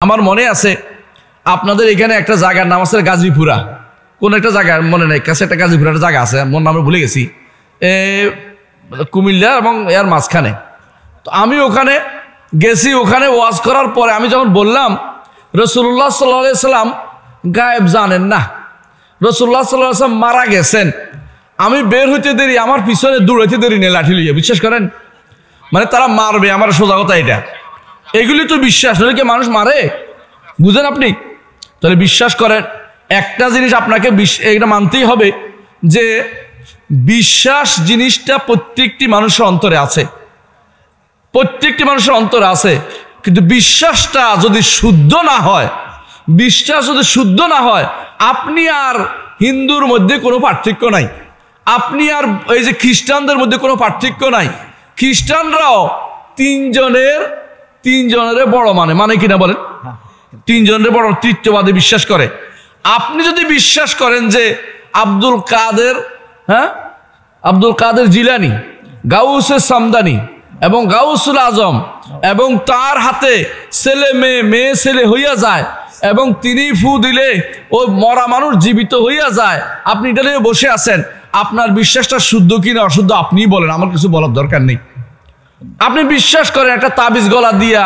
আমার মনে আছে আপনাদের এখানে একটা জায়গার নাম আছে গাজীপুরা, কোন একটা জায়গা মনে নেই, কাছে একটা গাজীপুরা একটা জায়গা আছে, মন আমরা ভুলে গেছি, কুমিল্লা এবং এর মাঝখানে। তো আমি ওখানে গেছি, ওখানে ওয়াজ করার পরে আমি যখন বললাম রাসূলুল্লাহ সাল্লাল্লাহু আলাইহি সাল্লাম গায়েব জানেন না, রাসূলুল্লাহ সাল্লাল্লাহু আলাইহি সাল্লাম মারা গেছেন, আমি বের হইতে দেরি, আমার পিছনে দৌড়াইতে দেরি নেই লাঠি লইয়া। বিশ্বাস করেন, মানে তারা মারবে, আমার সোজা কথা এটা। এগুলি তো বিশ্বাস, নইলে কি মানুষ মারে? বুঝেন আপনি? তাহলে বিশ্বাস করেন, একটা জিনিস আপনাকে এটা মানতেই হবে যে বিশ্বাস জিনিসটা প্রত্যেকটি মানুষের অন্তরে আছে, প্রত্যেকটি মানুষের অন্তরে আছে। কিন্তু বিশ্বাসটা যদি শুদ্ধ না হয়, বিশ্বাস যদি শুদ্ধ না হয়, আপনি আর হিন্দুর মধ্যে কোনো পার্থক্য নাই, আপনি আর এই যে খ্রিস্টানদের মধ্যে কোনো পার্থক্য নাই। খ্রিস্টানরাও তিনজনের বড় মানে কিনা বলেন, তিনজনের বড় তৃতীয়বাদে বিশ্বাস করে। আপনি যদি বিশ্বাস করেন যে আব্দুল কাদের জিলানি, গাউসে সামদানি এবং গাউসুল আজম এবং তার হাতে ছেলে মেয়ে ছেলে হইয়া যায় এবং তিনি ফু দিলে ওই মরা মানুষ জীবিত হইয়া যায়, আপনি এটা নিয়ে বসে আছেন, আপনার বিশ্বাসটা শুদ্ধ কিনা অশুদ্ধ আপনিই বলেন, আমার কিছু বলার দরকার নেই। আপনি বিশ্বাস করেন একটা তাবিজ গলা দিয়া,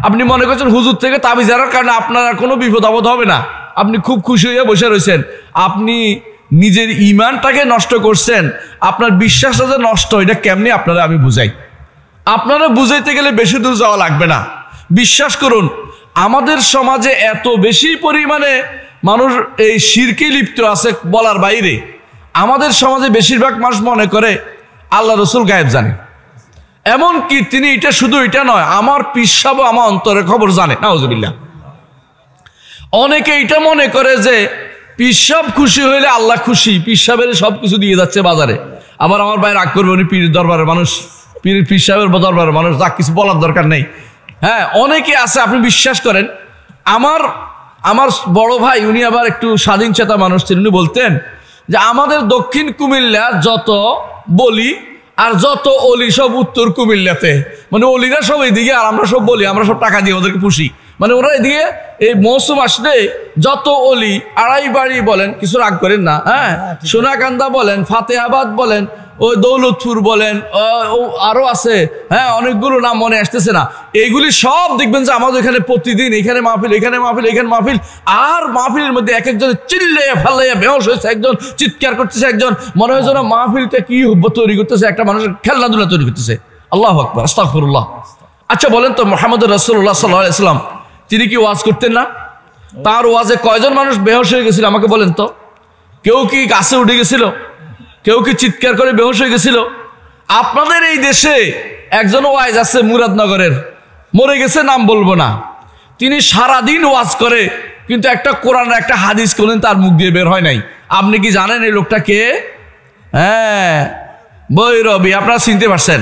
আপনি মনে করছেন হুজুর থেকে তাবিজ আনার কারণে আপনার আর কোনো বিপদ আপদ হবে না, আপনি খুব খুশি হয়ে বসে রয়েছেন, আপনি নিজের ইমানটাকে নষ্ট করছেন। আপনার বিশ্বাসটা যে নষ্ট, এটা কেমনি আপনারা আমি বুঝাই, আপনারা বুঝাইতে গেলে বেশি দূর যাওয়া লাগবে না। বিশ্বাস করুন, আমাদের সমাজে এত বেশি পরিমাণে মানুষ এই শিরকে লিপ্ত আছে বলার বাইরে। আমাদের সমাজে বেশিরভাগ মানুষ মনে করে আল্লাহ রসুল গায়েব জানে, এমনকি তিনি এটা শুধু এটা নয়, আমার পিসাব আমার অন্তরের খবর জানে। নাউজুবিল্লাহ। অনেকে এটা মনে করে যে পিসাব খুশি হইলে আল্লাহ খুশি, পিসাবের সব কিছু দিয়ে যাচ্ছে বাজারে। আবার আমার ভাই রাগ করবে, উনি পীর দরবারের মানুষ, পিসাবের দরবারের মানুষ, যা কিছু বলার দরকার নেই। হ্যাঁ, অনেকে আছে, আপনি বিশ্বাস করেন, আমার বড় ভাই উনি আবার একটু স্বাধীন চেতা মানুষ ছিলেন, উনি বলতেন যে আমাদের দক্ষিণ কুমিল্লার যত বলি আর যত অলি সব উত্তর কুমিল্লাতে, মানে অলিরা সব এইদিকে আর আমরা সব বলি, আমরা সব টাকা দিয়ে ওদেরকে পুষি, মানে ওরা এদিকে এই মৌসুম আসলে যত অলি, আড়াই বাড়ি বলেন, কিছু রাগ করেন না, হ্যাঁ, সোনাকান্দা বলেন, ফাতেহাবাদ বলেন, ওই দৌলতপুর বলেন, আরো আছে, হ্যাঁ, অনেকগুলো নাম মনে আসতেছে না, এইগুলি সব দেখবেন যে আমাদের এখানে প্রতিদিন এখানে মাহফিল, এখানে মাহফিল, এখানে মাহফিল, আর মাহফিলের মধ্যে এক একজন চিল্লাইয়া ফাল্লাইয়া বেহোশ হয়েছে, একজন চিৎকার করতেছে, একজন মনে হয় যেন মাহফিলটা কি তৈরি করতেছে, একটা মানুষের খেলনাধুলা তৈরি করতেছে। আল্লাহু আকবার, আস্তাগফিরুল্লাহ। আচ্ছা বলেন তো, মুহাম্মদ রাসূলুল্লাহ সাল্লাল্লাহু আলাইহি ওয়াসাল্লাম তিনি কি ওয়াজ করতেন না? তার ওয়াজে কয়জন মানুষ বেহোশ হয়ে গেছিল আমাকে বলেন তো? কেউ কি গাছে উঠে গেছিল? কেউ কি চিৎকার করে বেহুশ হয়ে গেছিল? আপনাদের এই দেশে একজন ওয়াইজ আছে মুরাদনগরের, মরে গেছে, নাম বলবো না, তিনি সারাদিন ওয়াজ করে কিন্তু একটা কোরআন একটা হাদিস কোনদিন তার মুখ দিয়ে বের হয় নাই। আপনি কি জানেন এই লোকটা কে? হ্যাঁ, বৈরবী, আপনারা চিনতে পারছেন।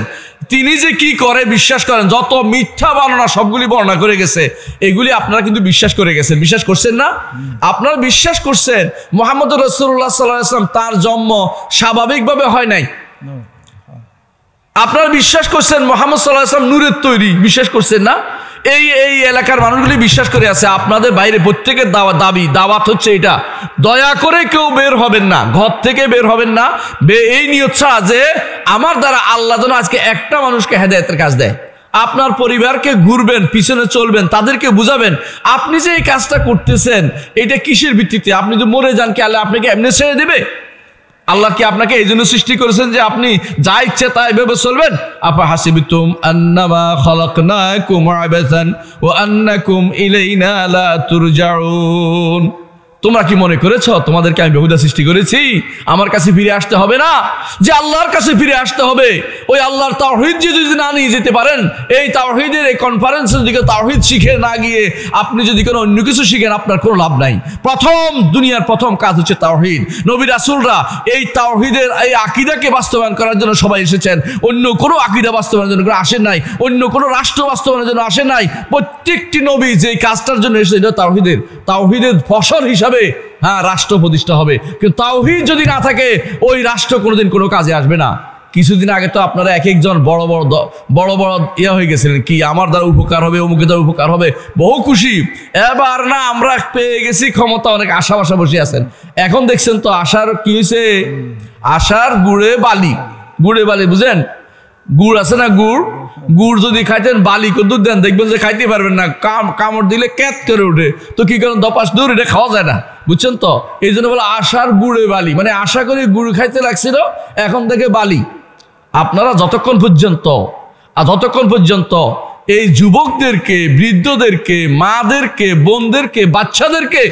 তিনি যে কি করে বিশ্বাস করেন, যত মিথ্যা বর্ণনা সবগুলি বর্ণনা করে গেছে, এগুলি আপনারা কিন্তু বিশ্বাস করে গেছেন, বিশ্বাস করছেন না? আপনারা বিশ্বাস করছেন মুহাম্মদ রাসূলুল্লাহ সাল্লাল্লাহু আলাইহি ওয়াসাল্লাম তার জন্ম স্বাভাবিকভাবে হয় নাই। আপনারা বিশ্বাস করছেন মুহাম্মদ সাল্লাল্লাহু আলাইহি ওয়াসাল্লাম নূরের তৈরি, বিশ্বাস করছেন না? এই এলাকার মানুষগুলি বিশ্বাস করে আছে। আপনাদের বাইরে প্রত্যেকের দাওয়াত হচ্ছে এটা, দয়া করে কেউ বের হবেন না, ঘর থেকে বের হবেন না, এই নিয়ত ছাড়া যে আমার দ্বারা আল্লাহ যেন আজকে একটা মানুষকে হেদায়েতের কাজ দেয়। আপনার পরিবারকে ঘুরবেন, পিছনে চলবেন, তাদেরকে বুঝাবেন আপনি যে এই কাজটা করতেছেন এটা কিসের ভিত্তিতে, আপনি যদি মরে যান কি আল্লাহ আপনাকে এমনি ছেড়ে দেবে? আল্লাহ কি আপনাকে এই জন্য সৃষ্টি করেছেন যে আপনি যা ইচ্ছে তাই ভেবে চলবেন? আফা হাসিবতুম আন্নামা খালাকনাকুম আবাসান ওয়া আন্নাকুম ইলাইনা লা তুরজাউন। তোমরা কি মনে করেছো তোমাদেরকে আমি বেহুদা সৃষ্টি করেছি? আমার কাছে ফিরে আসতে হবে না, যে আল্লাহর কাছে ফিরে আসতে হবে। ওই আল্লাহর তাওহীদ যদি না নিয়ে যেতে পারেন, এই তাওহীদের এই কনফারেন্সের দিকে তাওহীদ শিখে না গিয়ে আপনি যদি কোনো অন্য কিছু শিখেন, আপনার কোনো লাভ নাই। দুনিয়ার প্রথম কাজ হচ্ছে তাওহীদ। নবী রাসূলরা এই তাওহীদের এই আকীদাকে বাস্তবায়ন করার জন্য সবাই এসেছেন, অন্য কোনো আকীদা বাস্তবায়নের জন্য আসেন নাই, অন্য কোনো রাষ্ট্র বাস্তবায়নের জন্য আসেন নাই। প্রত্যেকটি নবী যে কাজটার জন্য এসেছে এটা তাওহীদের ফসল হিসাবে রাষ্ট্র প্রতিষ্ঠা হবে। কিন্তু তাওহীদ যদি না থাকে ওই রাষ্ট্র কোনোদিন কোনো কাজে আসবে না। কিছুদিন আগে তো আপনারা এক একজন বড় বড় ইয়া হয়ে গেছিলেন, কি আমার দ্বারা উপকার হবে, অমুকের দ্বারা উপকার হবে, বহু খুশি। এবার না আমরা পেয়ে গেছি ক্ষমতা, অনেক আশা বসে আছেন। এখন দেখছেন তো আশার কি হয়েছে, আশার গুড়ে বালি বুঝেন, গুড় আছে না, গুড় যদি খাইতেন বালি কদ্দুর দেন দেখবেন যে খাইতে পারবেন না, কামড় দিলে ক্যাত করে উঠে। তো কি কারণ দপাস দূর এটা খাওয়া যায় না, বুঝছেন তো। এই জন্য বলে আশার গুড়ে বালি, মানে আশা করে গুড় খাইতে লাগছিল, এখন থেকে বালি। আপনারা যতক্ষণ পর্যন্ত এই যুবকদেরকে, বৃদ্ধদেরকে, মাদেরকে, বোনদেরকে, বাচ্চাদেরকে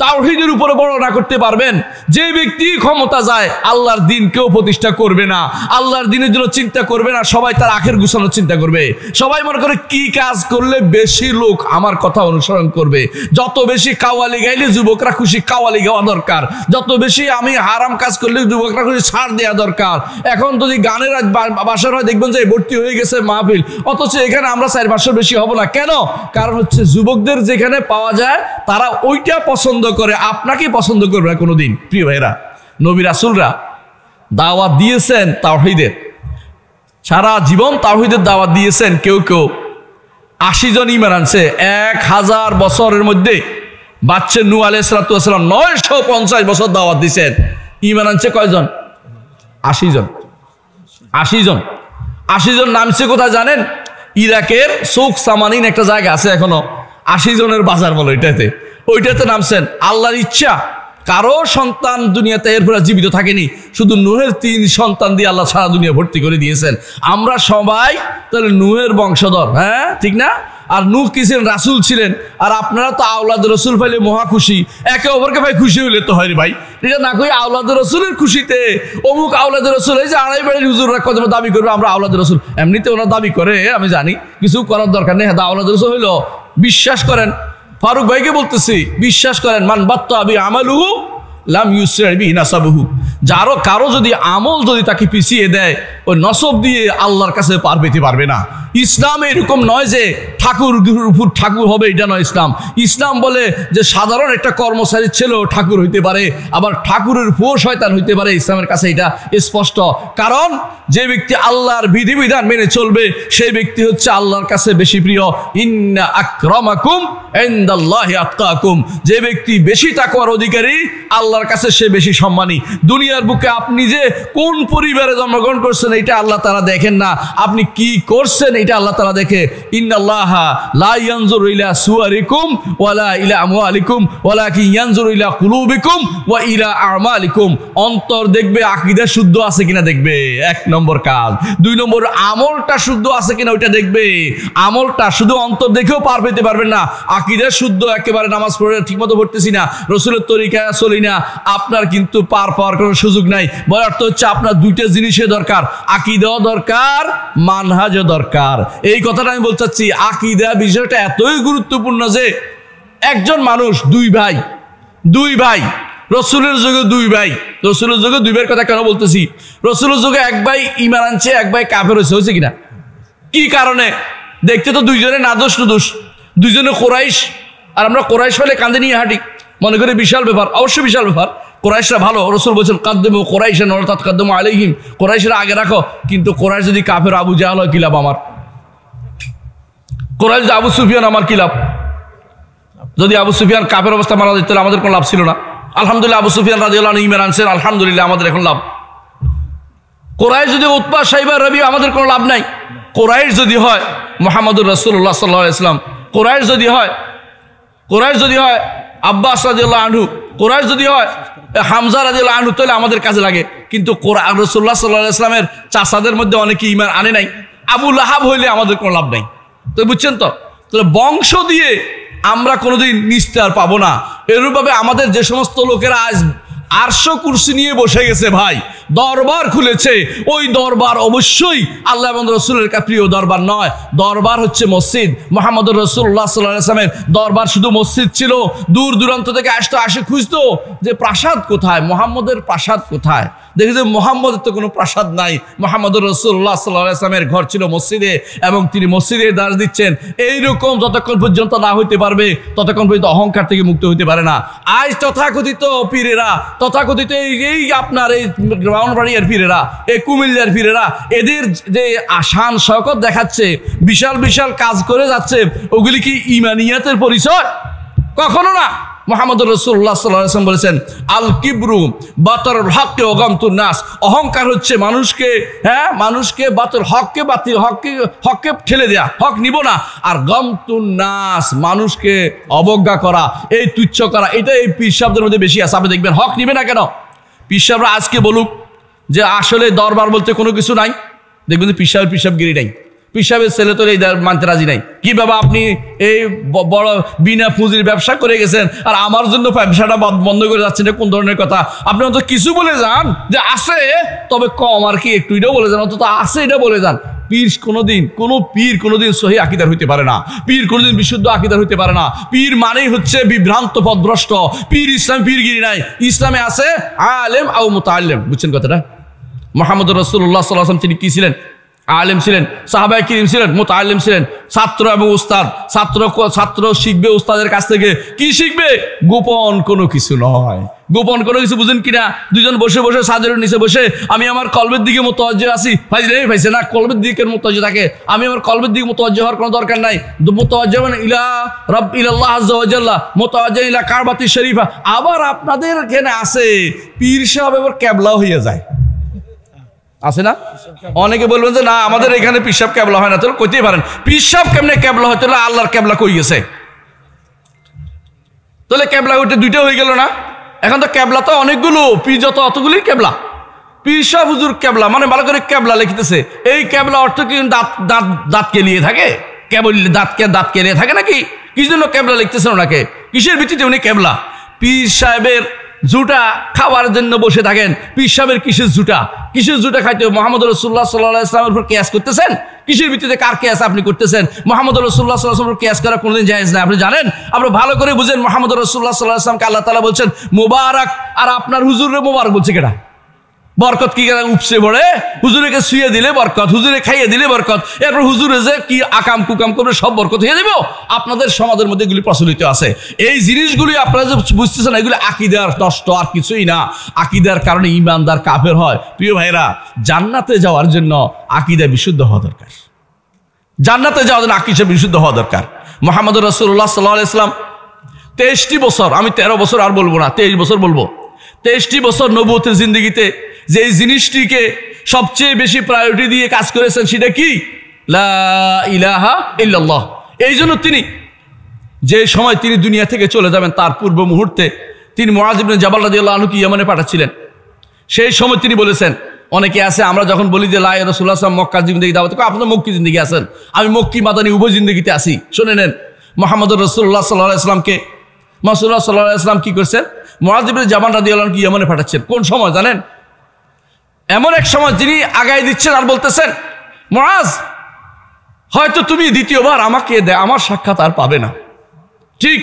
তাওহীদের উপরে বড় না করতে পারবেন, যে ব্যক্তি ক্ষমতা যায় আল্লাহর দিন কেউ প্রতিষ্ঠা করবে না, আল্লাহর দিনের জন্য চিন্তা করবে না, সবাই তার আখের গুছানোর চিন্তা করবে। সবাই মনে করে কি কাজ করলে বেশি লোক আমার কথা অনুসরণ করবে। যত বেশি কাওয়ালি গাইলে যুবকরা খুশি, কাওয়ালি গাওয়া দরকার। যত বেশি আমি হারাম কাজ করলে যুবকরা খুশি, ছাড় দেওয়া দরকার। এখন যদি গানের বাসার হয় দেখবেন যে ভর্তি হয়ে গেছে মাহফিল, অথচ এখানে আমরা 4-500 বেশি হব না। কেন? কারণ হচ্ছে যুবকদের যেখানে পাওয়া যায় তারা ওইটা পছন্দ করে, আপনাকে পছন্দ করবে না কোনোদিন। প্রিয় ভাইরা, নবী রাসূলরা দাওয়াত দিয়েছেন তাওহীদের, সারা জীবন তাওহীদের দাওয়াত দিয়েছেন। কেউ 80 জন ঈমান আনছে 1000 বছরের মধ্যে। বাচ্চা নূহ আলাইহিস সালাম 950 বছর দাওয়াত দিয়েছেন, ঈমান আনছে কয়জন? 80 জন। 80 জন নামছে কোথায় জানেন? ইরাকের সুখ সামানিন একটা জায়গা আছে এখনো, 80 জনের বাজার বলে ওইটাতে নামছেন। আল্লাহর ইচ্ছা, কারো সন্তান দুনিয়াতে এরপরে জীবিত থাকেনি, শুধু নূহের 3 সন্তান দিয়ে আল্লাহ সারা দুনিয়া ভর্তি করে দিয়েছেন। আমরা সবাই তাহলে নূহের বংশধর, হ্যাঁ ঠিক না? আর নূহ কি ছিলেন? রাসূল ছিলেন। আর আপনারা তো আওলাদ রসুল পাইলে মহা খুশি, একে অপরকে ভাই খুশি হইলে তো হয় রে ভাই। এটা না কই আওলাদ রসুলের খুশিতে অমুক আওলাদ রসুল, এই যে আড়াই বাড়ির হুজুররা কত দাবি করবে আমরা আওলাদ রসুল, এমনিতে ওরা দাবি করে, আমি জানি, কিছু করার দরকার নেই। হ্যাঁ আওলাদ রসুল হইলো, বিশ্বাস করেন, ফারুক ভাইকে বলতেছি, বিশ্বাস করেন, মান বাত্তা আবি আমালুহু লাম ইউসরি বিহি নাসাবুহু। কারো যদি আমল যদি তাকে পিছিয়ে দেয়, ওই নসব দিয়ে আল্লাহর কাছে পার পেতে পারবে না। ইসলাম এরকম নয় যে ঠাকুর হবে, এটা নয় ইসলাম। ইসলাম বলে যে সাধারণ একটা কর্মচারীর ছেলেও ঠাকুর হইতে পারে, আবার ঠাকুরের পুও শয়তান হইতে পারে। ইসলামের কাছে এটা স্পষ্ট। কারণ যে ব্যক্তি আল্লাহর বিধিবিধান মেনে চলবে সেই ব্যক্তি হচ্ছে আল্লাহর কাছে বেশি প্রিয়। ইন্না আক্রামাকুম ইনদাল্লাহি আতকাকুম। যে ব্যক্তি বেশি তাকওয়ার অধিকারী আল্লাহর কাছে সে বেশি সম্মানী। দুনিয়ার বুকে আপনি যে কোন পরিবারে জন্মগ্রহণ করছেন এটা আল্লাহ তাআলা দেখেন না, আপনি কি করছেন এটা আল্লাহ তাআলা দেখে। ইন্নাল্লাহা লা ইয়ানজুরু ইলা সুওয়ারিকুম ওয়ালা ইলা আমওয়ালিকুম ওয়ালাকিন ইয়ানজুরু ইলা কুলুবিকুম ওয়া ইলা আমালিকুম। অন্তর দেখবে আকীদা শুদ্ধ আছে কিনা দেখবে, 1 নম্বর কাজ। 2 নম্বর আমলটা শুদ্ধ আছে কিনা ওইটা দেখবে। আমলটা শুধু অন্তর দেখেও পার পেতে পারবেন না। আকীদা শুদ্ধ, একেবারে নামাজ পড়ে ঠিকমতো পড়তেছি না, রাসূলের তরিকায় চলি না, আপনার কিন্তু পার পাওয়ার কোনো সুযোগ নাই। বলার অর্থ হচ্ছে আপনার 2টা জিনিসের দরকার, আকীদাও দরকার, মানহাজও দরকার। এই কথাটা আমি বলতে চাচ্ছি। আকীদা বিষয়টা এতই গুরুত্বপূর্ণ যে একজন মানুষ, 2 ভাই, রাসূলের যুগে 2 ভাই, রাসূলের যুগে 2 ভাইয়ের কথা কেন বলতেছি? রাসূলের যুগে 1 ভাই ঈমান আনছে, 1 ভাই কাফের হয়েছে কিনা? কি কারণে? দেখতে তো 2 জনে নাদোষ নুদোষ, 2 জনে কোরাইশ। আর আমরা কোরাইশ ফেলে কাঁদে নিয়ে হাঁটি, মনে করি বিশাল ব্যাপার। অবশ্যই বিশাল ব্যাপার, কোরাইশরা ভালো। রাসূল বলেছেন কাদ্দিমু কোরাইশান ওয়ালা তাতকাদ্দামু আলাইহিম, কোরাইশরা আগে রাখো। কিন্তু কোরাইশ যদি কাফের আবু জাহল হয় কি লাভ আমার? কোরাইশ যদি আবু সুফিয়ান, আমার কি লাভ? যদি আবু সুফিয়ান কাফের অবস্থা মারা যেত তাহলে আমাদের কোনো লাভ ছিল না। আলহামদুলিল্লাহ আবু সুফিয়ান রাদিয়াল্লাহু আনহু ঈমান আনছেন, আলহামদুলিল্লাহ আমাদের এখন লাভ। কোরাইশ যদি উতবা সাইবা রবি, আমাদের কোনো লাভ নাই। কোরাইশ যদি হয় মুহাম্মদুর রাসূলুল্লাহ সাল্লাল্লাহু আলাইহি ওয়াসাল্লাম, কোরাইশ যদি হয় আব্বাস রাদিয়াল্লাহু আনহু, কোরাইশ যদি হয় হামজা রাদিয়াল্লাহু আনহু, তাহলে আমাদের কাজে লাগে। কিন্তু রাসূলুল্লাহ সাল্লাল্লাহু আলাইহি ওয়াসাল্লামের চাচাদের মধ্যে অনেকে ঈমান আনে নাই। আবু লাহাব হইলে আমাদের কোনো লাভ নাই। তো বুঝছেন তো? তাহলে বংশ দিয়ে আমরা কোনোদিন নিস্তার পাবো না। এরূপভাবে আমাদের যে সমস্ত লোকেরা আজ আরশ কুরসি নিয়ে বসে গেছে ভাই, দরবার খুলেছে, ওই দরবার অবশ্যই আল্লাহ এবং রাসূলের প্রিয় দরবার নয়। দরবার হচ্ছে মসজিদ। মুহাম্মদুর রাসূলুল্লাহ সাল্লাল্লাহু আলাইহি ওয়াসাল্লামের দরবার শুধু মসজিদ ছিল। দূর দূরান্ত থেকে আসে খুঁজতো যে প্রাসাদ কোথায়, মুহাম্মদের প্রাসাদ কোথায়। দেখে যে মুহাম্মদের তো কোনো প্রাসাদ নাই, মুহাম্মদুর রাসূলুল্লাহ সাল্লাল্লাহু আলাইহি ওয়াসাল্লামের ঘর ছিল মসজিদে এবং তিনি মসজিদে দাঁড় দিচ্ছেন। এইরকম যতক্ষণ পর্যন্ত না হইতে পারবে ততক্ষণ পর্যন্ত অহংকার থেকে মুক্ত হইতে পারে না। আজ তথাকথিত পীরেরা, তথাকথিত এই আপনার এই ব্রাহ্মণবাড়িয়ার পীরেরা, এই কুমিল্লার পীরেরা, এদের যে আশান শওকত দেখাচ্ছে, বিশাল বিশাল কাজ করে যাচ্ছে, ওগুলি কি ঈমানিয়াতের পরিচয়? কখনো না। মুহাম্মদুর রাসূলুল্লাহ সাল্লাল্লাহু আলাইহি ওয়াসাল্লাম বলেছেন, আল কিবরু বাতরুল হককে ওয়া গামতুন নাস, অহংকার হচ্ছে মানুষকে বাতর হককে ঠেলে দেয়া, হক নিব না, আর গামতুন নাস মানুষকে অবজ্ঞা করা, এই তুচ্ছ করা, এটা এই পীর সাহেবদের মধ্যে বেশি আছে। আপনি দেখবেন হক নিবে না কেন? পীর সাহেবরা আজকে বলুক যে আসলে দরবার বলতে কোনো কিছু নাই, দেখবেন যে পীর সাহেবগিরি নাই, পীর সাহেবের ছেলে তো এই মানতে রাজি নাই। কি বাবা আপনি এই বড় বিনা পুঁজির ব্যবসা করে গেছেন আর আমার জন্য ব্যবসাটা বন্ধ করে যাচ্ছেন, কোন ধরনের কথা? আপনি অন্তত কিছু বলে যান যে আছে, তবে কম আর কি, একটু এটাও বলে যান, অন্তত আছে এটা বলে যান। পীর কোনোদিন সহি আকীদার হইতে পারে না, পীর কোনোদিন বিশুদ্ধ আকীদার হইতে পারে না। পীর মানেই হচ্ছে বিভ্রান্ত পথভ্রষ্ট। পীর ইসলাম পীরগিরি নাই, ইসলামে আছে আলেম আও মুতাআল্লিম। বুঝছেন কথাটা? মুহাম্মদুর রাসূলুল্লাহ সাল্লাল্লাহু আলাইহি ওয়াসাল্লাম তিনি কি ছিলেন? আলেম ছিলেন, সাহাবায়ে কিরাম ছিলেন, মুতাআল্লিম ছিলেন। ছাত্র এবং উস্তাদ, ছাত্র শিখবে উস্তাদের কাছ থেকে। কি শিখবে? গোপন কোনো কিছু নয়, গোপন কোনো কিছু। বুঝেন কিনা? দুজন বসে বসে সাজের নিচে বসে আমি আমার কলবের দিকে মুতাওয়াজ্জে আছি, ভাইছে না, কলবের দিকে মুতাওয়াজ্জে থাকে। আমি আমার কলবের দিকে মুতাওয়াজ্জে হওয়ার কোনো দরকার নাই। মুতাওয়াজ্জে মানে ইলাল্লাহ আযজা ওয়া জাল্লা, মুতাওয়াজ্জে ইলা কাবাতি শরীফা। আবার আপনাদের এখানে আছে পীর সাহেব এবার কেবলা হয়ে যায়, আছে না? অনেকে বলবেন যে না আমাদের এখানে পীর সাহেব কেবলা হয় না। তাহলে কইতেই পারেন পীর সাহেব কেমনে কেবলা হয়? তাহলে আল্লাহর কেবলা কই গেছে? তাহলে কেবলা ওইটা দুইটা হয়ে গেল না? এখন তো কেবলা তো অনেকগুলো, পীর যত অতগুলি কেবলা। পীর সাহেব হুজুর কেবলা মানে ভালো করে কেবলা লিখতেছে। এই কেবলা অর্থ কি দাঁত কেলিয়ে থাকে? কেবল দাঁত কেলিয়ে থাকে নাকি? কি জন্য কেবলা লিখতেছেন ওনাকে? কিসের ভিত্তিতে উনি কেবলা? পীর সাহেবের জুটা খাওয়ার জন্য বসে থাকেন। পীর সাহেবের কিসের জুটা খাইতে? মুহাম্মদ রাসূলুল্লাহ সাল্লাল্লাহু আলাইহি ওয়াসাল্লামের উপর কিয়াস করতেছেন? কিসের ভিত্তিতে কার কিয়াস আপনি করতেছেন? মুহাম্মদ রাসূলুল্লাহ সাল্লাল্লাহু আলাইহি ওয়াসাল্লামের উপর কিয়াস করা কোনোদিন জায়েজ না। আপনি জানেন? আপনি ভালো করে বুঝেন, মুহাম্মদ রাসূলুল্লাহ সাল্লাল্লাহু আলাইহি ওয়াসাল্লামকে আল্লাহ তাআলা বলছেন মুবারক, আর আপনার হুজুরে মুবারক বলছে কেডা? বরকত কি উপসে পড়ে? হুজুরকে শুয়ে দিলে বরকত, হুজুরে খাইয়ে দিলে বরকত, এরপর হুজুরে যে কি আকাম কুকাম করবে সব বরকত হয়ে যাবে। আপনাদের সমাজের মধ্যে এগুলি প্রচলিত আছে। এই জিনিসগুলি আপনারা যে বুঝতেছেন এগুলি আকীদার নষ্ট, আর কিছুই না। আকীদার কারণে ঈমানদার কাফের হয়। প্রিয় ভাইরা, জান্নাতে যাওয়ার জন্য আকীদা বিশুদ্ধ হওয়া দরকার। জান্নাতে যাওয়ার জন্য আকীদা বিশুদ্ধ হওয়া দরকার। মুহাম্মদুর রাসূলুল্লাহ সাল্লাল্লাহু আলাইহি ওয়াসাল্লাম 23টি বছর, আমি 13 বছর আর বলবো না, 23 বছর বলবো, 23টি বছর নবুয়তের জিন্দেগিতে যে জিনিসটিকে সবচেয়ে বেশি প্রায়োরিটি দিয়ে কাজ করেছেন সেটা কি? লা ইলাহা ইল্লাল্লাহ। এই জন্য তিনি যে সময় তিনি দুনিয়া থেকে চলে যাবেন তার পূর্ব মুহূর্তে তিনি মুআয ইবনে জাবাল রাদিয়াল্লাহু আনহুকে ইয়েমেনে পাঠাচ্ছিলেন। সেই সময় তিনি বলেছেন, অনেকে আছে আমরা যখন বলি যে লা ইলাহা রাসূলুল্লাহ সাল্লাল্লাহু মক্কার জিন্দেগি দাওয়াত, আপনি মক্কি জিন্দেগি আছেন, আমি মক্কি মাদানী উভয় জিন্দেগিতে আছি। শুনে নেন, মুহাম্মদুর রাসূলুল্লাহ সাল্লাল্লাহু আলাইহি ওয়াসাল্লামকে রাসূলুল্লাহ সাল্লাল্লাহু আলাইহি ওয়াসাল্লাম কি করছেন? মুআয ইবনে জাবাল রাদিয়াল্লাহু আনহুকে ইয়েমেনে পাঠাচ্ছেন। কোন সময় জানেন? এমন এক সময় যিনি আগায় দিচ্ছেন আর বলতেছেন, মুআয হয়তো তুমি দ্বিতীয়বার আমাকে আমার সাক্ষাৎ আর পাবে না। ঠিক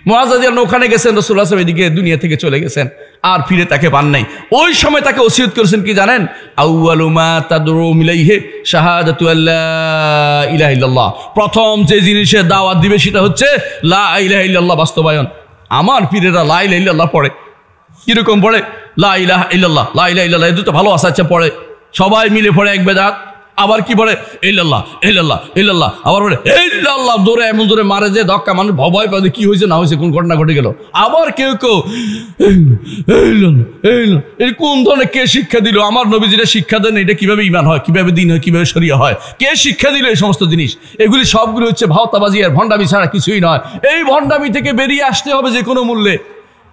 মুআয রাদিয়াল্লাহু ওখানে গেছেন, রাসূলুল্লাহ সাল্লাল্লাহু আলাইহি ওয়াসাল্লাম এদিকে দুনিয়া থেকে চলে গেছেন, আর ফিরে তাকে পান নাই। ওই সময় তাকে ওসিয়ত করেছেন কি জানেন? আউয়ালু মা তাদরু ইলাইহি শাহাদাতু আল্লা ইলাহা ইল্লাল্লাহ। প্রথম যে জিনিসের দাওয়াত দিবে সেটা হচ্ছে লা ইলাহা ইল্লাল্লাহ বাস্তবায়ন। আমার পীরেরা লা ইলাহা ইল্লাল্লাহ পড়ে। কিরকম পড়ে? লা ইলাহা ইল্লাল্লাহ, লা ইলাহা ইল্লাল্লাহ, এই দুটো ভালো আচ্ছা পড়ে, সবাই মিলে পড়ে এক বেদাত। আবার কি পড়ে? ইল্লাল্লাহ ইল্লাল্লাহ ইল্লাল্লাহ, আবার পড়ে ইল্লাল্লাহ, দৌড়ে এমন দৌড়ে মারে যে ধক্কা, মানুষ ভয় পাবে কি হয়েছে না হয়েছে, কোন ঘটনা ঘটে গেল। আবার কেউ এই কোন ধরনের কে শিক্ষা দিল? আমার নবী যেটা শিক্ষা দেন এটা কিভাবে ঈমান হয়, কিভাবে দিন হয়, কিভাবে শরিয়া হয়, কে শিক্ষা দিল এই সমস্ত জিনিস? এগুলি সবগুলি হচ্ছে ভাওতাবাজি আর ভণ্ডামি ছাড়া কিছুই নয়। এই ভণ্ডামি থেকে বেরিয়ে আসতে হবে যে কোনো মূল্যে।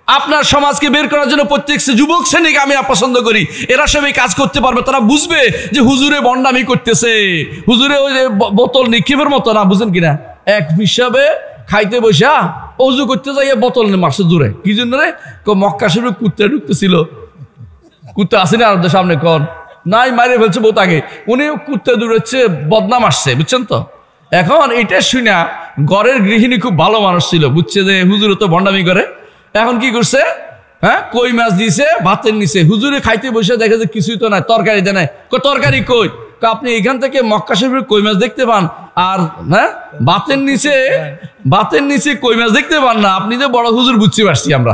আপনার সমাজকে বের করার জন্য প্রত্যেক যুবক শ্রেণীকে আমি পছন্দ করি, এরা সবাই কাজ করতে পারবে। তারা বুঝবে যে হুজুরে ভণ্ডামি করতেছে, হুজুরে ওই যে বোতল নিক্ষেপের মতো না, বুঝেন কিনা? এক হিসাবে খাইতে বসা অজু করতে যাইয়া বোতল মারছে দূরে, কি জন্য রে? মক্কা শরীফে কুত্তা ঢুকতেছিল, কুত্তা আসেনি আর সামনে কন নাই, মারে ফেলছে বহুত আগে, উনি কুত্তা দূরেছে, বদনাম আসছে, বুঝছেন তো? এখন এটা শুনে ঘরের গৃহিণী খুব ভালো মানুষ ছিল, বুঝছে যে হুজুরে তো ভণ্ডামি করে। এখন কি করছে? হ্যাঁ কই মাছ দিয়েছে ভাতের নিচে, হুজুরে খাইতে বসে দেখে যে কিছুই তো নাই, তরকারি দেয় নাই। তরকারি কই? আপনি এখান থেকে মক্কা শরীফের কই মাছ দেখতে পান, আর হ্যাঁ ভাতের নিচে কই মাছ দেখতে পান না। আপনি যে বড় হুজুর বুঝতে পারছি আমরা,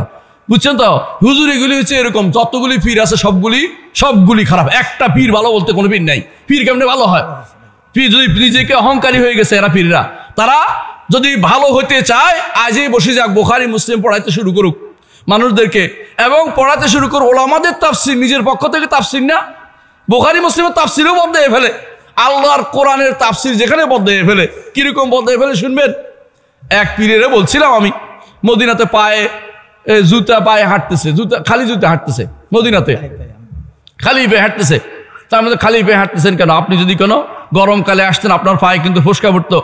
বুঝছেন তো? হুজুর এগুলি হচ্ছে এরকম, যতগুলি পীর আছে সবগুলি খারাপ। একটা পীর ভালো বলতে কোনো পীর নাই। পীর কেমনে ভালো হয়? পীর যদি নিজেকে অহংকারী হয়ে গেছে, এরা পীররা, তারা যদি ভালো হতে চায় আজই বসে যাক, বুখারী মুসলিম পড়াইতে শুরু করুক মানুষদেরকে, এবং পড়াতে শুরু করুক ওলামাদের তাফসীর, নিজের পক্ষ থেকে তাফসীর না, বুখারী মুসলিমের তাফসীরও বদলে ফেলে, আল্লাহর কোরআনের তাফসীর যেখানে বদলে ফেলে। কিরকম বদলে ফেলে শুনবেন। এক পীরেরে বলছিলাম আমি, মদিনাতে জুতা পায়ে হাঁটতেছে, খালি জুতা হাঁটতেছে, মদিনাতে খালি পায়ে হাঁটতেছে। তার মধ্যে খালি পায়ে হাঁটতেছেন কেন? আপনি যদি কোনো গরমকালে আসতেন আপনার পায়ে কিন্তু ফোসকা পড়তো।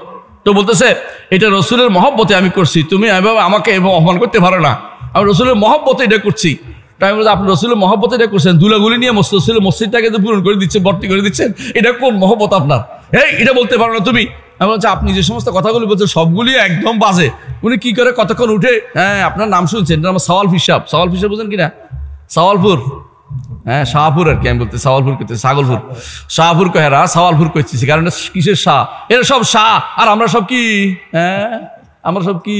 তো বলতেছে এটা রসুলের মহব্বতে আমি করছি, তুমি এভাবে আমাকে অপমান করতে পারো না, আমি রসুলের মহব্বতে এটা করছি। তাই আমি বলছি আপনি রসুলের মহব্বতে এটা করছেন, দুলাগুলি নিয়ে মসজিদটাকে তো পূরণ করে দিচ্ছেন, ভর্তি করে দিচ্ছেন, এটা কোন মহব্বত আপনার? এটা বলতে পারো না তুমি। আমি বলছি আপনি যে সমস্ত কথাগুলি বলছেন সবগুলি একদম বাজে। উনি কি করে কতক্ষণ উঠে, হ্যাঁ আপনার নাম শুনছেন, এটা আমার সওয়াল ফিসাব বুঝেন কিনা? সাওয়ালপুর, হ্যাঁ শাহপুর আর কি, আমি বলতে সাওয়ালপুর করতে, ছাগলপুর, শাহপুর কহেরা সাওয়ালপুর করতেছি, কারণ কিসের শাহ? এরা সব শাহ, আর আমরা সব কি? হ্যাঁ আমরা সব কি?